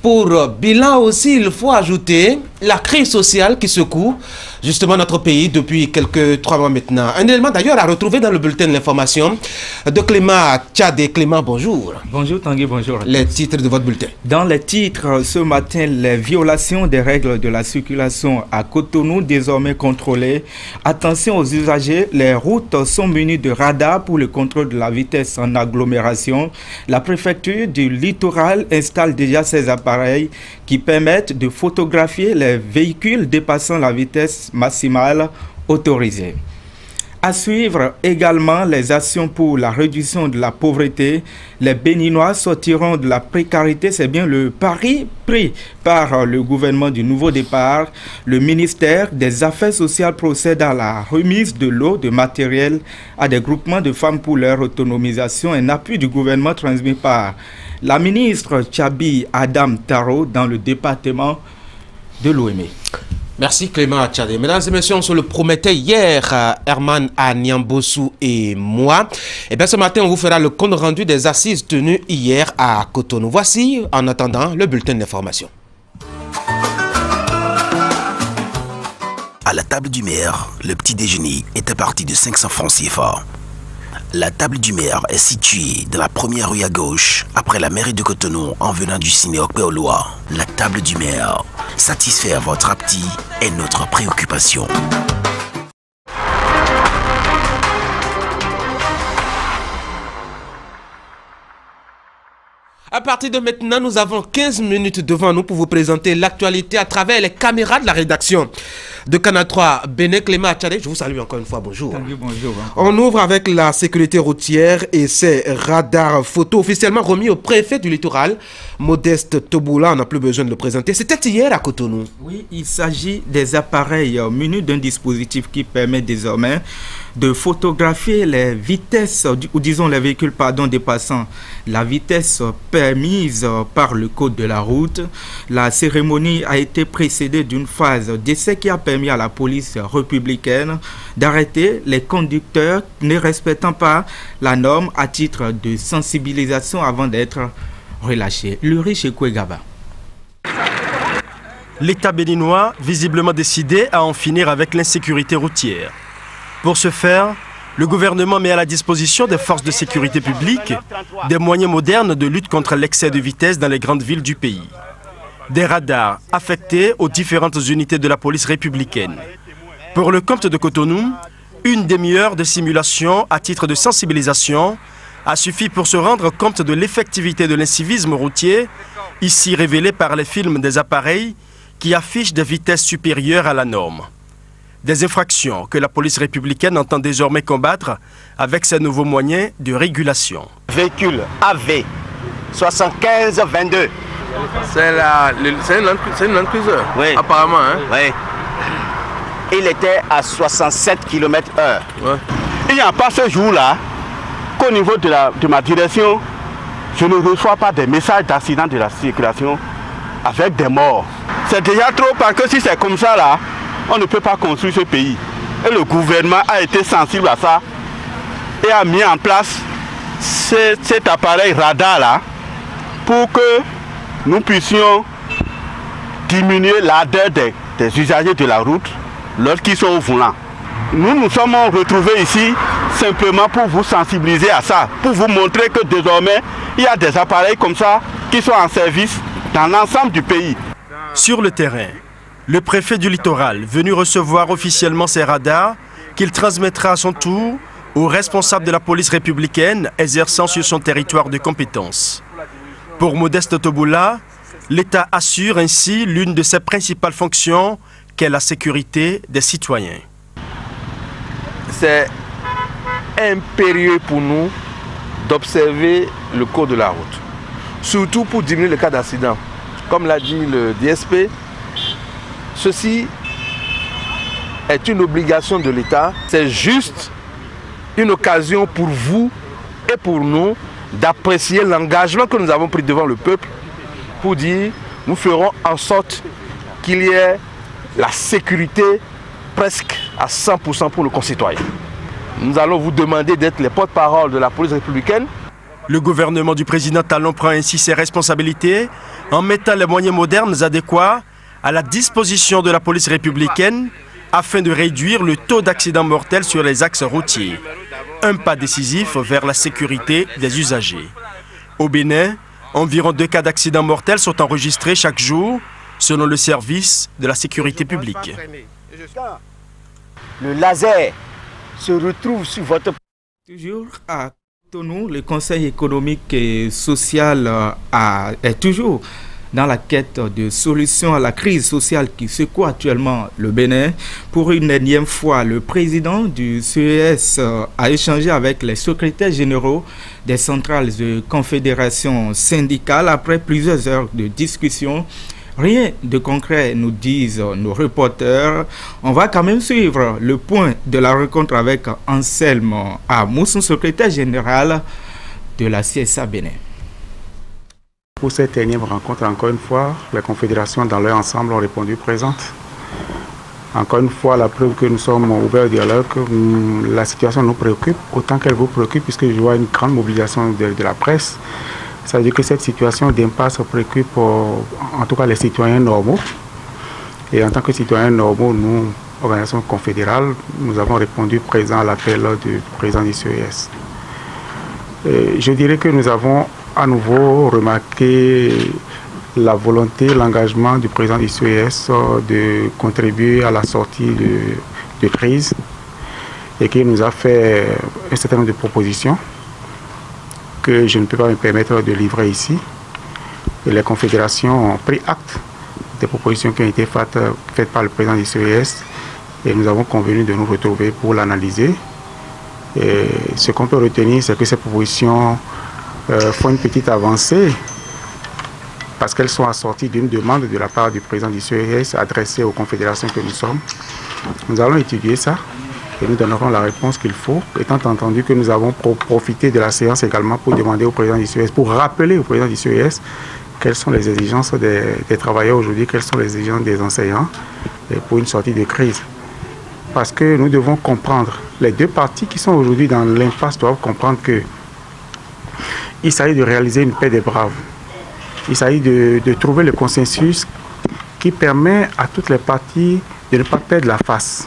Pour bilan aussi, il faut ajouter la crise sociale qui secoue justement notre pays depuis quelques 3 mois maintenant. Un élément d'ailleurs à retrouver dans le bulletin de l'information de Clément Tchadé. Clément, bonjour. Bonjour Tanguy, bonjour. Les titres de votre bulletin. Dans les titres, ce matin, les violations des règles de la circulation à Cotonou désormais contrôlées. Attention aux usagers, les routes sont munies de radars pour le contrôle de la vitesse en agglomération. La préfecture du littoral installe déjà ses appareils qui permettent de photographier les véhicules dépassant la vitesse maximale autorisée. À suivre également les actions pour la réduction de la pauvreté. Les Béninois sortiront de la précarité. C'est bien le pari pris par le gouvernement du Nouveau Départ. Le ministère des Affaires sociales procède à la remise de l'eau, de matériel à des groupements de femmes pour leur autonomisation. Un appui du gouvernement transmis par la ministre Tchabi Adam Taro dans le département de l'Ouémé. Merci Clément Tchadé. Mesdames et messieurs, on se le promettait hier, Herman Anyambossou et moi. Et bien ce matin, on vous fera le compte rendu des assises tenues hier à Cotonou. Voici, en attendant, le bulletin d'information. À la table du maire, le petit déjeuner était parti de 500 francs CFA. La table du maire est située dans la première rue à gauche, après la mairie de Cotonou, en venant du ciné Okpeoloa. La table du maire, satisfaire votre appétit est notre préoccupation. À partir de maintenant, nous avons 15 minutes devant nous pour vous présenter l'actualité à travers les caméras de la rédaction de Canal 3. Béné Clément Tchadé, je vous salue encore une fois, bonjour. Bonjour. On ouvre avec la sécurité routière et ses radars photo officiellement remis au préfet du littoral, Modeste Toboula, on n'a plus besoin de le présenter. C'était hier à Cotonou. Oui, il s'agit des appareils munis d'un dispositif qui permet désormais de photographier les vitesses, ou disons les véhicules dépassant la vitesse permise par le code de la route. La cérémonie a été précédée d'une phase d'essai qui a permis à la police républicaine d'arrêter les conducteurs ne respectant pas la norme à titre de sensibilisation avant d'être relâchés. Luri Chekwegaba. L'État béninois, visiblement décidé à en finir avec l'insécurité routière. Pour ce faire, le gouvernement met à la disposition des forces de sécurité publique des moyens modernes de lutte contre l'excès de vitesse dans les grandes villes du pays. Des radars affectés aux différentes unités de la police républicaine. Pour le compte de Cotonou, une demi-heure de simulation à titre de sensibilisation a suffi pour se rendre compte de l'effectivité de l'incivisme routier, ici révélé par les films des appareils qui affichent des vitesses supérieures à la norme. Des infractions que la police républicaine entend désormais combattre avec ses nouveaux moyens de régulation. Véhicule AV 7522. C'est une Land Cruiser, oui. Apparemment. Hein? Oui. Il était à 67 km/h. Ouais. Il n'y a pas ce jour-là qu'au niveau de ma direction, je ne reçois pas des messages d'accident de la circulation avec des morts. C'est déjà trop parce que si c'est comme ça là, on ne peut pas construire ce pays. Et le gouvernement a été sensible à ça et a mis en place cet appareil radar là pour que nous puissions diminuer l'ardeur des usagers de la route lorsqu'ils sont au volant. Nous nous sommes retrouvés ici simplement pour vous sensibiliser à ça, pour vous montrer que désormais, il y a des appareils comme ça qui sont en service dans l'ensemble du pays. Sur le terrain, le préfet du littoral, venu recevoir officiellement ces radars, qu'il transmettra à son tour aux responsables de la police républicaine exerçant sur son territoire de compétence. Pour Modeste Toboula, l'État assure ainsi l'une de ses principales fonctions, qu'est la sécurité des citoyens. C'est impérieux pour nous d'observer le code de la route, surtout pour diminuer le cas d'accident. Comme l'a dit le DSP, ceci est une obligation de l'État. C'est juste une occasion pour vous et pour nous d'apprécier l'engagement que nous avons pris devant le peuple pour dire nous ferons en sorte qu'il y ait la sécurité presque à 100% pour nos concitoyens. Nous allons vous demander d'être les porte-parole de la police républicaine Le gouvernement du président Talon prend ainsi ses responsabilités en mettant les moyens modernes adéquats à la disposition de la police républicaine afin de réduire le taux d'accidents mortels sur les axes routiers. Un pas décisif vers la sécurité des usagers. Au Bénin, environ 2 cas d'accidents mortels sont enregistrés chaque jour, selon le service de la sécurité publique. Le laser se retrouve sur votre... Toujours à Cotonou, le Conseil économique et social est toujours dans la quête de solutions à la crise sociale qui secoue actuellement le Bénin. Pour une énième fois, le président du CES a échangé avec les secrétaires généraux des centrales de confédération syndicale après plusieurs heures de discussion. Rien de concret, nous disent nos reporters. On va quand même suivre le point de la rencontre avec Anselme Amous, secrétaire général de la CSA Bénin. Pour cette énième rencontre, encore une fois, les confédérations dans leur ensemble ont répondu présentes. Encore une fois, la preuve que nous sommes ouverts au dialogue, la situation nous préoccupe autant qu'elle vous préoccupe, puisque je vois une grande mobilisation de la presse. Ça veut dire que cette situation d'impasse préoccupe en tout cas les citoyens normaux. Et en tant que citoyens normaux, nous, organisation confédérale, nous avons répondu présent à l'appel du président du CES. Je dirais que nous avons à nouveau remarqué la volonté, l'engagement du président du CES de contribuer à la sortie de crise et qui nous a fait un certain nombre de propositions que je ne peux pas me permettre de livrer ici. Et les confédérations ont pris acte des propositions qui ont été faites par le président du CES et nous avons convenu de nous retrouver pour l'analyser. Et ce qu'on peut retenir, c'est que ces propositions font une petite avancée parce qu'elles sont assorties d'une demande de la part du président du CES adressée aux confédérations que nous sommes. Nous allons étudier ça et nous donnerons la réponse qu'il faut, étant entendu que nous avons profité de la séance également pour demander au président du CES, pour rappeler au président du CES quelles sont les exigences des travailleurs aujourd'hui, quelles sont les exigences des enseignants pour une sortie de crise. Parce que nous devons comprendre, les deux parties qui sont aujourd'hui dans l'impasse doivent comprendre que il s'agit de réaliser une paix des braves. Il s'agit de trouver le consensus qui permet à toutes les parties de ne pas perdre la face.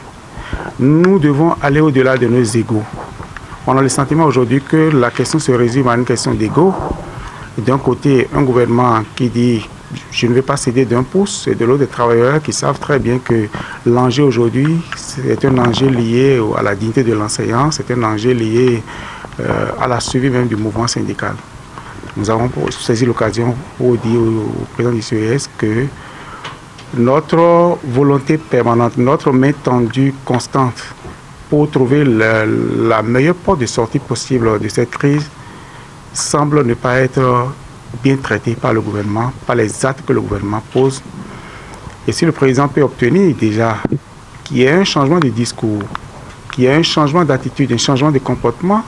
Nous devons aller au-delà de nos égos. On a le sentiment aujourd'hui que la question se résume à une question d'ego. D'un côté, un gouvernement qui dit « je ne vais pas céder d'un pouce » et de l'autre, des travailleurs qui savent très bien que l'enjeu aujourd'hui, c'est un enjeu lié à la dignité de l'enseignant, c'est un enjeu lié à la suivi même du mouvement syndical. Nous avons saisi l'occasion pour dire au président du CES que notre volonté permanente, notre main tendue constante pour trouver la meilleure porte de sortie possible de cette crise semble ne pas être bien traitée par le gouvernement, par les actes que le gouvernement pose. Et si le président peut obtenir déjà qu'il y ait un changement de discours, qu'il y ait un changement d'attitude, un changement de comportement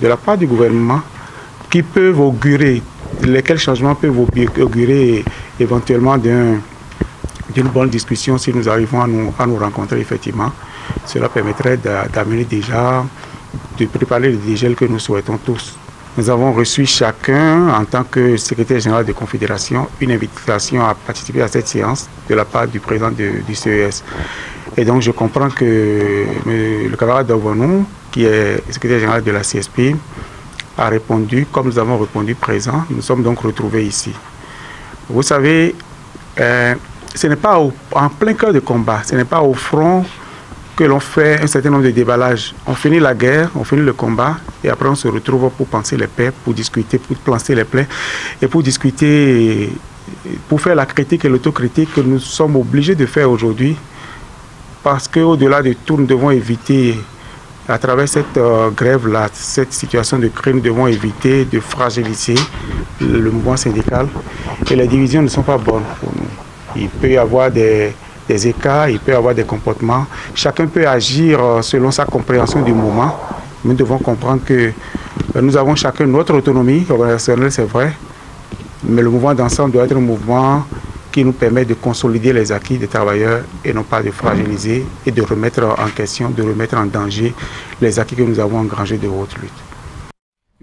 de la part du gouvernement, qui peuvent augurer, lesquels changements peuvent augurer éventuellement d'une bonne discussion si nous arrivons à nous rencontrer effectivement. Cela permettrait d'amener déjà, de préparer le dégel que nous souhaitons tous. Nous avons reçu chacun, en tant que secrétaire général de confédération, une invitation à participer à cette séance de la part du président du CES. Et donc je comprends que le camarade Davonou, qui est secrétaire général de la CSP, a répondu, comme nous avons répondu présent. Nous sommes donc retrouvés ici. Vous savez, ce n'est pas en plein cœur de combat, ce n'est pas au front que l'on fait un certain nombre de déballages. On finit la guerre, on finit le combat, et après on se retrouve pour penser les paix, pour discuter, pour plancer les plaies, et pour discuter, pour faire la critique et l'autocritique que nous sommes obligés de faire aujourd'hui, parce qu'au-delà de tout, nous devons éviter, à travers cette grève-là, cette situation de crise, nous devons éviter de fragiliser le mouvement syndical. Et les divisions ne sont pas bonnes pour nous. Il peut y avoir des écarts, il peut y avoir des comportements. Chacun peut agir selon sa compréhension du moment. Nous devons comprendre que nous avons chacun notre autonomie organisationnelle, c'est vrai, mais le mouvement d'ensemble doit être un mouvement qui nous permet de consolider les acquis des travailleurs et non pas de fragiliser et de remettre en question, de remettre en danger les acquis que nous avons engrangés de haute lutte.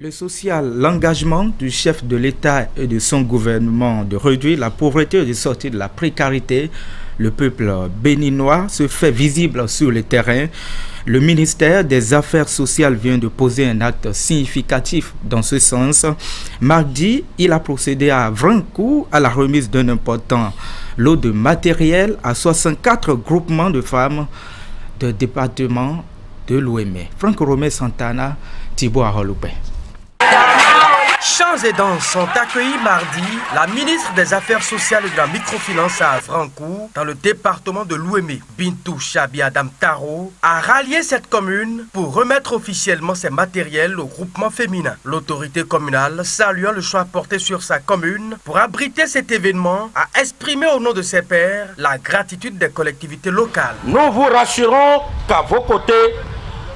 Le social, l'engagement du chef de l'État et de son gouvernement de réduire la pauvreté et de sortir de la précarité, le peuple béninois se fait visible sur le terrain. Le ministère des Affaires sociales vient de poser un acte significatif dans ce sens. Mardi, il a procédé à Vrankou à la remise d'un important lot de matériel à 64 groupements de femmes de département de l'Ouémé. Franck Romé Santana, Thibaut Aroloupé. Chants et danses sont accueillis mardi la ministre des Affaires sociales et de la microfinance à Vrankou, dans le département de l'Ouémé. Bintou Chabi Adam Taro a rallié cette commune pour remettre officiellement ses matériels au groupement féminin. L'autorité communale, saluant le choix porté sur sa commune pour abriter cet événement, a exprimé au nom de ses pairs la gratitude des collectivités locales. Nous vous rassurons qu'à vos côtés,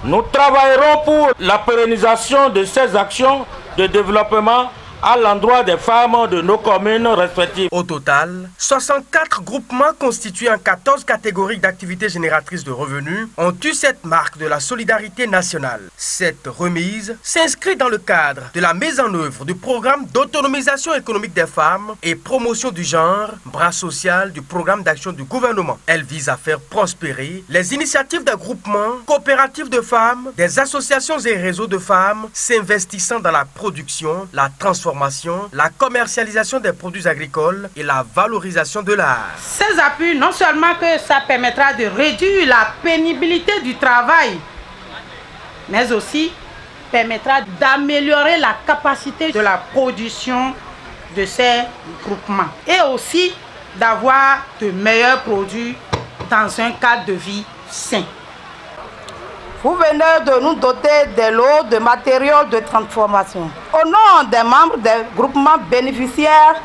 nous travaillerons pour la pérennisation de ces actions de développement à l'endroit des femmes de nos communes respectives. Au total, 64 groupements constitués en 14 catégories d'activités génératrices de revenus ont eu cette marque de la solidarité nationale. Cette remise s'inscrit dans le cadre de la mise en œuvre du programme d'autonomisation économique des femmes et promotion du genre, bras social du programme d'action du gouvernement. Elle vise à faire prospérer les initiatives des groupements, coopératives de femmes, des associations et réseaux de femmes s'investissant dans la production, la transformation, la commercialisation des produits agricoles et la valorisation de l'art. Ces appuis, non seulement que ça permettra de réduire la pénibilité du travail, mais aussi permettra d'améliorer la capacité de la production de ces groupements et aussi d'avoir de meilleurs produits dans un cadre de vie sain. Vous venez de nous doter des lots de matériaux de transformation. Au nom des membres des groupements bénéficiaires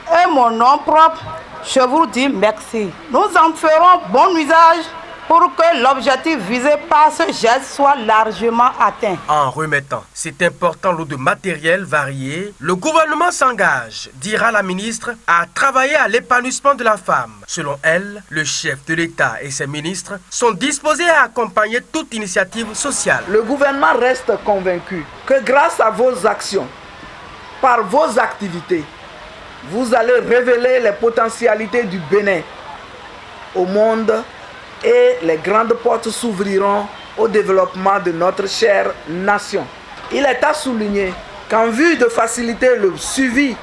et mon nom propre, je vous dis merci. Nous en ferons bon usage pour que l'objectif visé par ce geste soit largement atteint. En remettant cet important lot de matériel varié, le gouvernement s'engage, dira la ministre, à travailler à l'épanouissement de la femme. Selon elle, le chef de l'État et ses ministres sont disposés à accompagner toute initiative sociale. Le gouvernement reste convaincu que grâce à vos actions, par vos activités, vous allez révéler les potentialités du Bénin au monde et les grandes portes s'ouvriront au développement de notre chère nation. Il est à souligner qu'en vue de faciliter le suivi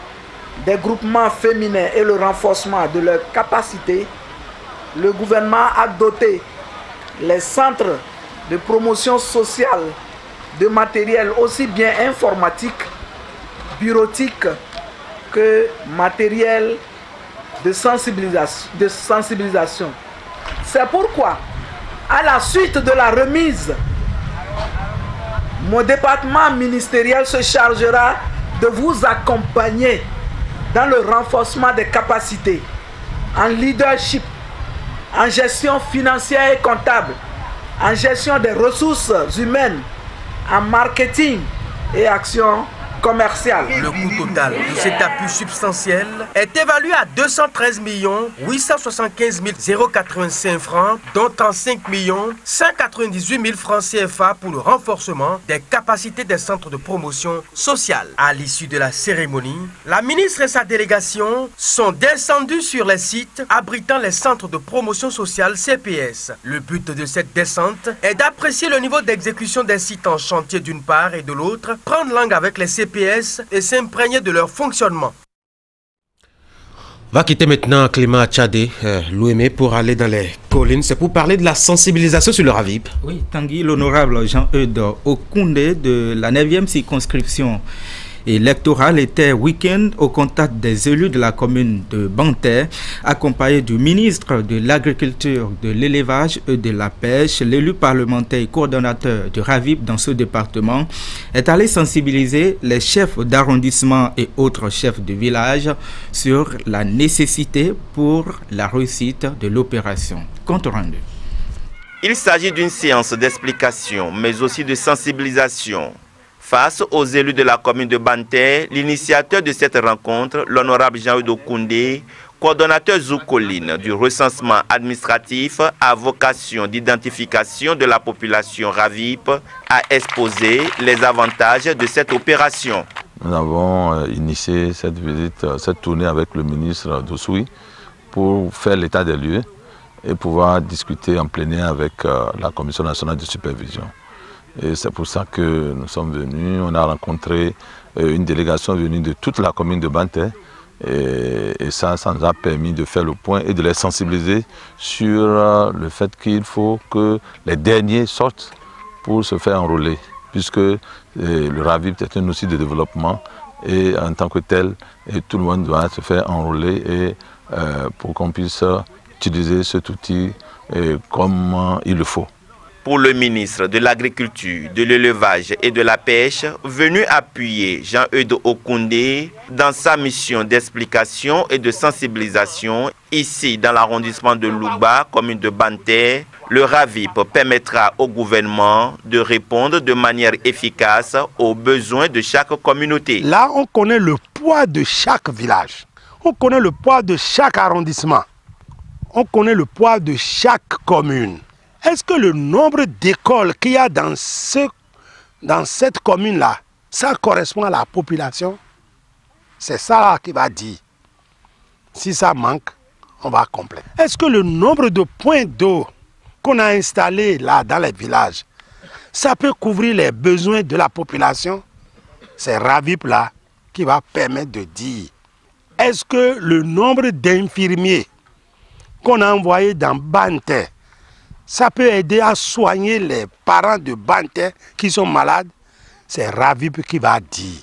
des groupements féminins et le renforcement de leurs capacités, le gouvernement a doté les centres de promotion sociale de matériel aussi bien informatique, bureautique que matériel de sensibilisation. C'est pourquoi, à la suite de la remise, mon département ministériel se chargera de vous accompagner dans le renforcement des capacités, en leadership, en gestion financière et comptable, en gestion des ressources humaines, en marketing et action commerciale. Le coût total de cet appui substantiel est évalué à 213 875 085 francs, dont 35 198 000 francs CFA pour le renforcement des capacités des centres de promotion sociale. À l'issue de la cérémonie, la ministre et sa délégation sont descendus sur les sites abritant les centres de promotion sociale CPS. Le but de cette descente est d'apprécier le niveau d'exécution des sites en chantier d'une part et de l'autre, prendre langue avec les CPS et s'imprégner de leur fonctionnement. On va quitter maintenant Clément Tchadé, l'Ouémé, pour aller dans les collines. C'est pour parler de la sensibilisation sur le RAVIP. Oui, Tanguy, l'honorable Jean-Eudes Okoundé de la 9e circonscription électorale était week-end au contact des élus de la commune de Banter, accompagné du ministre de l'Agriculture, de l'Élevage et de la Pêche. L'élu parlementaire et coordonnateur du RAVIP dans ce département est allé sensibiliser les chefs d'arrondissement et autres chefs de village sur la nécessité pour la réussite de l'opération. Compte rendu. Il s'agit d'une séance d'explication, mais aussi de sensibilisation. Face aux élus de la commune de Banter, l'initiateur de cette rencontre, l'honorable Jean-Eudes Okoundé, coordonnateur Zoukoline du recensement administratif à vocation d'identification de la population RAVIP, a exposé les avantages de cette opération. Nous avons initié cette visite, cette tournée avec le ministre Dossoui pour faire l'état des lieux et pouvoir discuter en plénière avec la Commission nationale de supervision. Et c'est pour ça que nous sommes venus. On a rencontré une délégation venue de toute la commune de Banté. Et ça nous a permis de faire le point et de les sensibiliser sur le fait qu'il faut que les derniers sortent pour se faire enrôler, puisque le RAVIP est un outil de développement et en tant que tel, tout le monde doit se faire enrôler et pour qu'on puisse utiliser cet outil comme il le faut. Pour le ministre de l'Agriculture, de l'Élevage et de la Pêche, venu appuyer Jean-Eudes Okoundé dans sa mission d'explication et de sensibilisation ici dans l'arrondissement de Louba, commune de Banté, le RAVIP permettra au gouvernement de répondre de manière efficace aux besoins de chaque communauté. Là, on connaît le poids de chaque village, on connaît le poids de chaque arrondissement, on connaît le poids de chaque commune. Est-ce que le nombre d'écoles qu'il y a dans cette commune-là, ça correspond à la population? C'est ça qui va dire. Si ça manque, on va compléter. Est-ce que le nombre de points d'eau qu'on a installés là dans les villages, ça peut couvrir les besoins de la population? C'est RAVIP là qui va permettre de dire. Est-ce que le nombre d'infirmiers qu'on a envoyés dans Banté, ça peut aider à soigner les parents de Banté qui sont malades? C'est RAVIP qui va dire.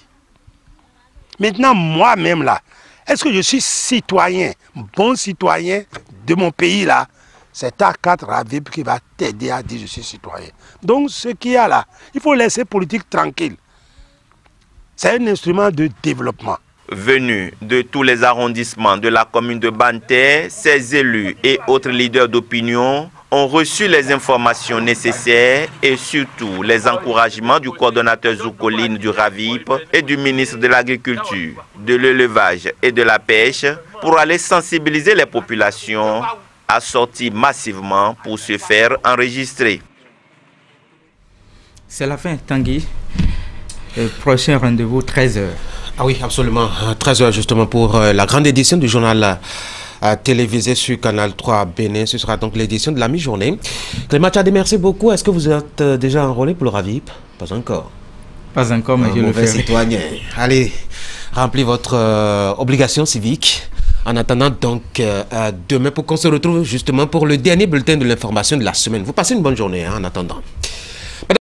Maintenant, moi-même là, est-ce que je suis citoyen, bon citoyen de mon pays là? C'est A4 RAVIP qui va t'aider à dire je suis citoyen. Donc ce qu'il y a là, il faut laisser politique tranquille. C'est un instrument de développement. Venus de tous les arrondissements de la commune de Banté, ses élus et autres leaders d'opinion ont reçu les informations nécessaires et surtout les encouragements du coordonnateur Zoukoline du RAVIP et du ministre de l'Agriculture, de l'Élevage et de la Pêche pour aller sensibiliser les populations à sortir massivement pour se faire enregistrer. C'est la fin, Tanguy. Prochain rendez-vous, 13h. Ah oui, absolument. 13h justement pour la grande édition du journal télévisé sur Canal 3 Bénin. Ce sera donc l'édition de la mi-journée. Clément Tchadé, merci beaucoup. Est-ce que vous êtes déjà enrôlé pour le RAVIP? Pas encore. Pas encore, mais je le ferai. Citoyen. Allez, remplis votre obligation civique. En attendant donc demain pour qu'on se retrouve justement pour le dernier bulletin de l'information de la semaine. Vous passez une bonne journée en attendant.